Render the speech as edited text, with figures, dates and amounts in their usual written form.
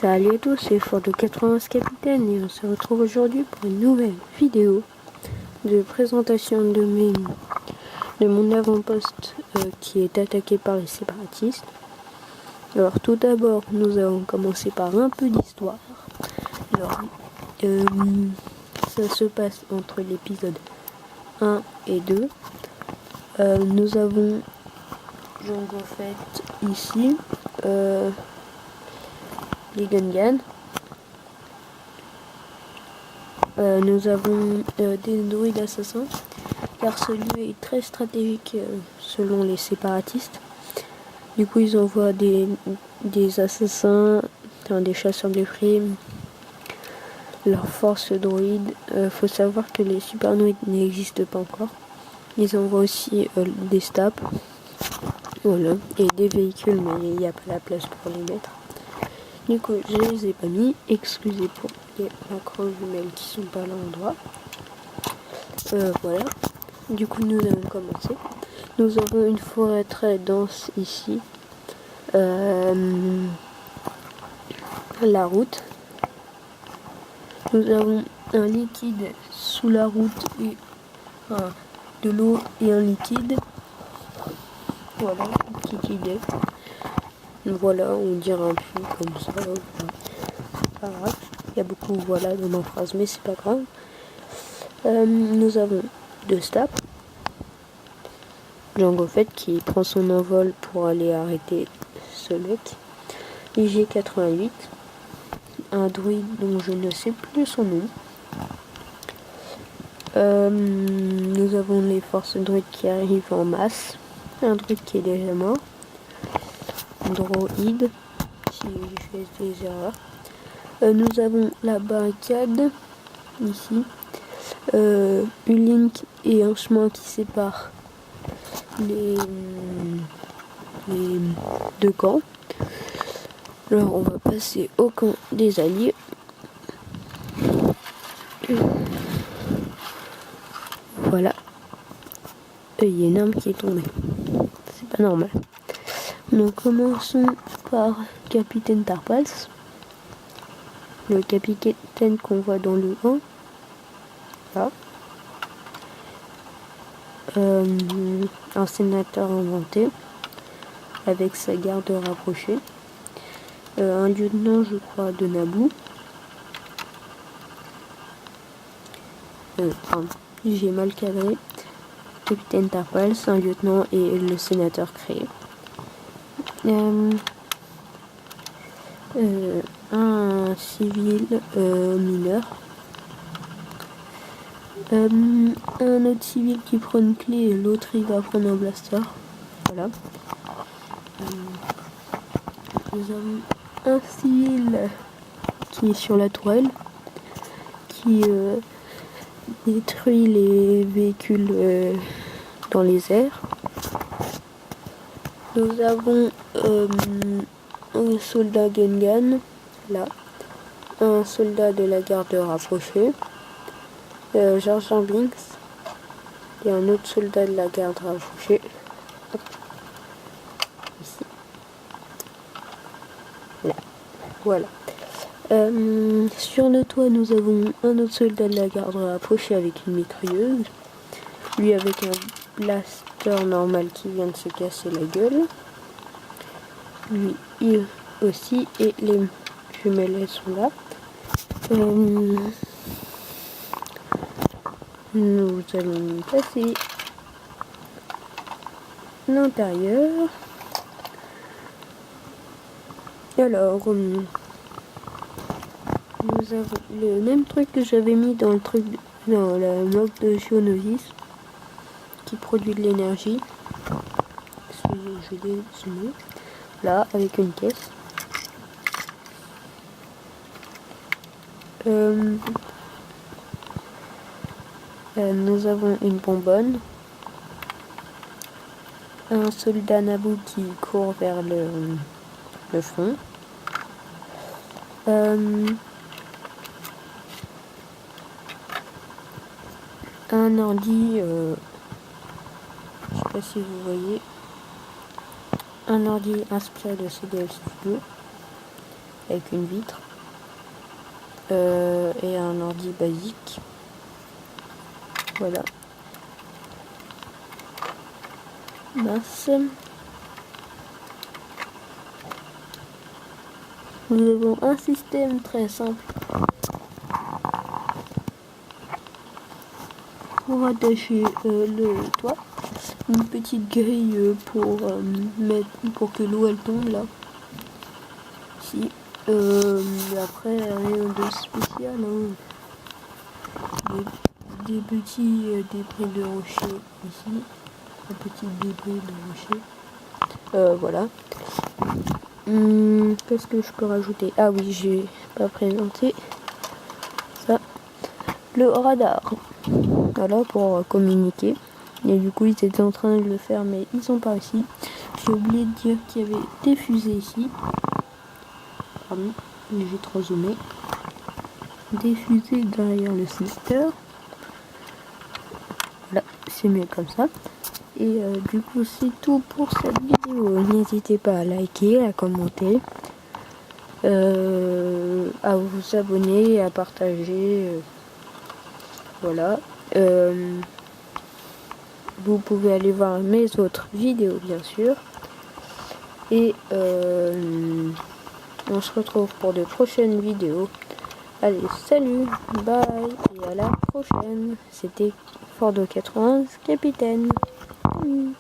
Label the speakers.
Speaker 1: Salut à tous, c'est Fort de 91 Capitaine et on se retrouve aujourd'hui pour une nouvelle vidéo de présentation de mon avant-poste qui est attaqué par les séparatistes. Alors tout d'abord, nous allons commencer par un peu d'histoire. Alors, ça se passe entre l'épisode 1 et 2. Nous avons Jango Fett ici, les Gungans. Nous avons des droïdes assassins, car ce lieu est très stratégique selon les séparatistes. Du coup, ils envoient des assassins, des chasseurs de primes, leurs forces droïdes. Faut savoir que les supernoïdes n'existent pas encore. Ils envoient aussi des STAP, voilà, et des véhicules, mais il n'y a pas la place pour les mettre. Du coup, je les ai pas mis, excusez pour les macros jumelles qui sont pas à l'endroit. Voilà. Du coup, nous allons commencer. Nous avons une forêt très dense ici. La route. Nous avons un liquide sous la route et de l'eau et un liquide. Voilà, petite idée. Voilà, on dirait un peu comme ça. Voilà. Pas grave. Il y a beaucoup voilà dans ma phrase, mais c'est pas grave. Nous avons deux STAP. Jango Fett qui prend son envol pour aller arrêter ce mec. IG-88. Un druide dont je ne sais plus son nom. Nous avons les forces druides qui arrivent en masse. Un druide qui est déjà mort. Un droïde, si je fais des erreurs. Nous avons la barricade, ici. Une ligne et un chemin qui sépare les deux camps. Alors on va passer au camp des alliés. Voilà. Il y a une arme qui est tombée. C'est pas normal. Nous commençons par Capitaine Tarpals. Le capitaine qu'on voit dans le 1. Là. Un sénateur inventé. Avec sa garde rapprochée. Un lieutenant, je crois, de Naboo. J'ai mal cadré. Capitaine Tarpals, un lieutenant et le sénateur créé. Un civil mineur. Un autre civil qui prend une clé et l'autre il va prendre un blaster. Voilà. Nous avons un civil qui est sur la tourelle, qui détruit les véhicules dans les airs. Nous avons un soldat Gungan, là, un soldat de la garde rapprochée, Jar Jar Binks, et un autre soldat de la garde rapprochée. Hop. Ici. Là. Voilà. Sur le toit, nous avons un autre soldat de la garde rapprochée avec une mitrailleuse. Lui avec un blaster normal qui vient de se casser la gueule. Lui aussi, et les jumelles elles sont là. Nous allons passer l'intérieur. Alors, nous avons le même truc que j'avais mis dans le truc dans la mode de Geonosis qui produit de l'énergie. Je l'ai zoomé. Là, avec une caisse. Nous avons une bonbonne. Un soldat Naboo qui court vers le front. Un ordi, je sais pas si vous voyez, un ordi inspiré de CDL Studio. avec une vitre et un ordi basique. Voilà. Mince. Nous avons un système très simple pour attacher le toit, une petite grille pour que l'eau elle tombe là. Ici. Après rien de spécial, hein. Des petits débris de rocher ici, un petit débris de rocher. Voilà. Qu'est-ce que je peux rajouter? Ah oui, j'ai pas présenté ça. Le radar. Voilà, pour communiquer. Et du coup, ils étaient en train de le faire, mais ils sont pas ici. J'ai oublié de dire qu'il y avait des fusées ici. Pardon, j'ai trop zoomé. Des fusées derrière le secteur. Voilà, c'est mieux comme ça. Et du coup, c'est tout pour cette vidéo. N'hésitez pas à liker, à commenter, à vous abonner, à partager. Voilà. Vous pouvez aller voir mes autres vidéos, bien sûr. Et on se retrouve pour de prochaines vidéos. Allez, salut, bye, et à la prochaine. C'était Fordo 91, capitaine. Salut.